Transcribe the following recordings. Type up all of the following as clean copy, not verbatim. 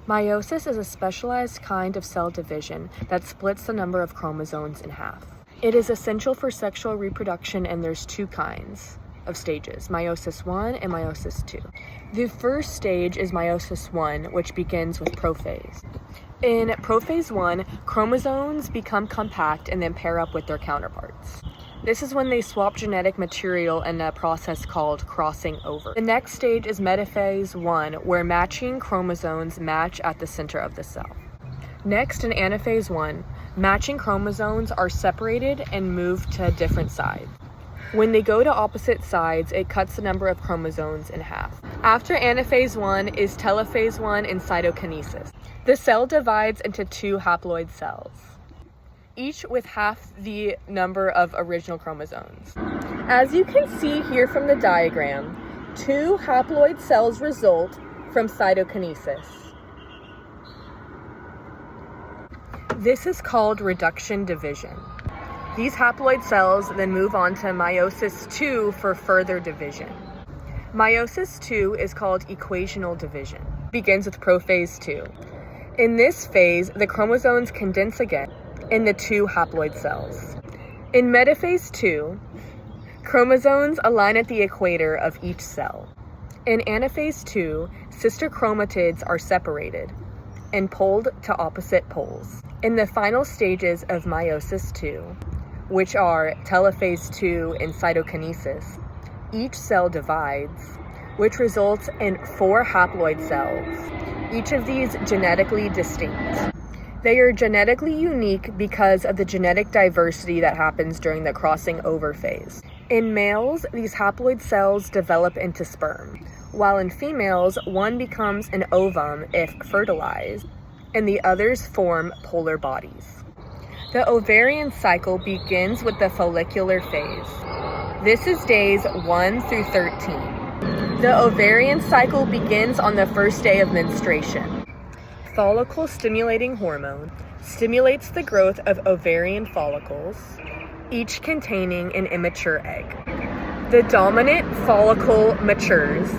Meiosis is a specialized kind of cell division that splits the number of chromosomes in half. It is essential for sexual reproduction, and there's two kinds of stages, meiosis 1 and meiosis 2. The first stage is meiosis 1, which begins with prophase. In prophase 1, chromosomes become compact and then pair up with their counterparts. This is when they swap genetic material in a process called crossing over. The next stage is metaphase 1, where matching chromosomes match at the center of the cell. Next, in anaphase 1, matching chromosomes are separated and moved to different sides. When they go to opposite sides, it cuts the number of chromosomes in half. After anaphase 1 is telophase 1 and cytokinesis. The cell divides into two haploid cells, each with half the number of original chromosomes. As you can see here from the diagram, two haploid cells result from cytokinesis. This is called reduction division. These haploid cells then move on to meiosis 2 for further division. Meiosis 2 is called equational division. It begins with prophase 2. In this phase, the chromosomes condense again in the two haploid cells. In metaphase 2, chromosomes align at the equator of each cell. In anaphase 2, sister chromatids are separated and pulled to opposite poles. In the final stages of meiosis 2, which are telophase 2 and cytokinesis, each cell divides, which results in 4 haploid cells, each of these genetically distinct. They are genetically unique because of the genetic diversity that happens during the crossing over phase. In males, these haploid cells develop into sperm, while in females, one becomes an ovum if fertilized, and the others form polar bodies. The ovarian cycle begins with the follicular phase. This is days 1 through 13. The ovarian cycle begins on the first day of menstruation. Follicle-stimulating hormone stimulates the growth of ovarian follicles, each containing an immature egg. The dominant follicle matures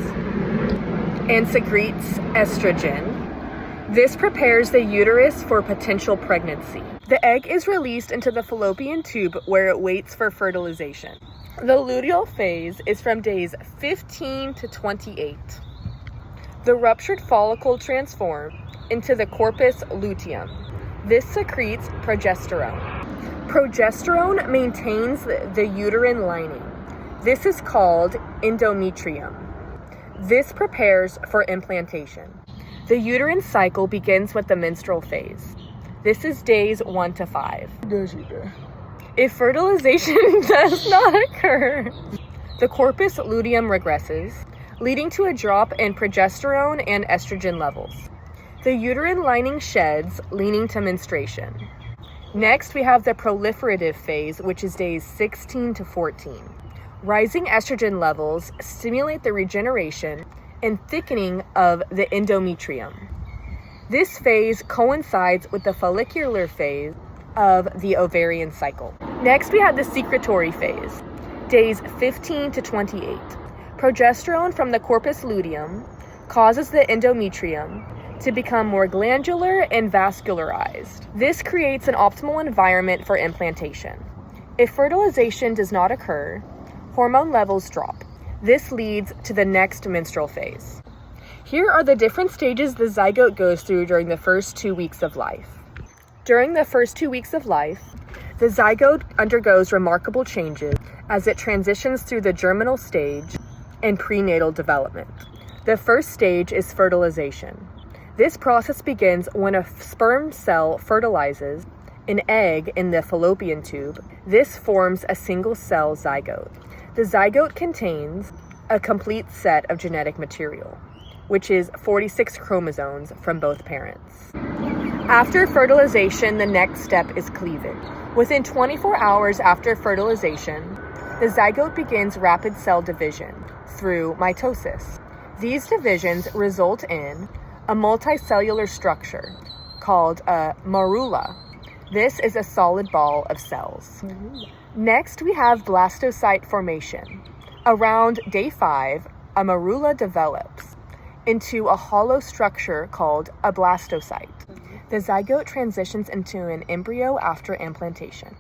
and secretes estrogen. This prepares the uterus for potential pregnancy. The egg is released into the fallopian tube where it waits for fertilization. The luteal phase is from days 15 to 28. The ruptured follicle transforms into the corpus luteum. This secretes progesterone. Progesterone maintains the uterine lining. This is called endometrium. This prepares for implantation. The uterine cycle begins with the menstrual phase. This is days 1 to 5. If fertilization does not occur, the corpus luteum regresses, leading to a drop in progesterone and estrogen levels. The uterine lining sheds, leading to menstruation. Next, we have the proliferative phase, which is days 16 to 14. Rising estrogen levels stimulate the regeneration and thickening of the endometrium. This phase coincides with the follicular phase of the ovarian cycle. Next, we have the secretory phase, days 15 to 28. Progesterone from the corpus luteum causes the endometrium to become more glandular and vascularized. This creates an optimal environment for implantation. If fertilization does not occur, hormone levels drop. This leads to the next menstrual phase. Here are the different stages the zygote goes through during the first 2 weeks of life. During the first 2 weeks of life, the zygote undergoes remarkable changes as it transitions through the germinal stage and prenatal development. The first stage is fertilization. This process begins when a sperm cell fertilizes an egg in the fallopian tube. This forms a single-cell zygote. The zygote contains a complete set of genetic material, which is 46 chromosomes from both parents. After fertilization, the next step is cleavage. Within 24 hours after fertilization, the zygote begins rapid cell division through mitosis. These divisions result in a multicellular structure called a morula. This is a solid ball of cells. Next, we have blastocyte formation. Around day 5, a morula develops. into a hollow structure called a blastocyte. The zygote transitions into an embryo after implantation.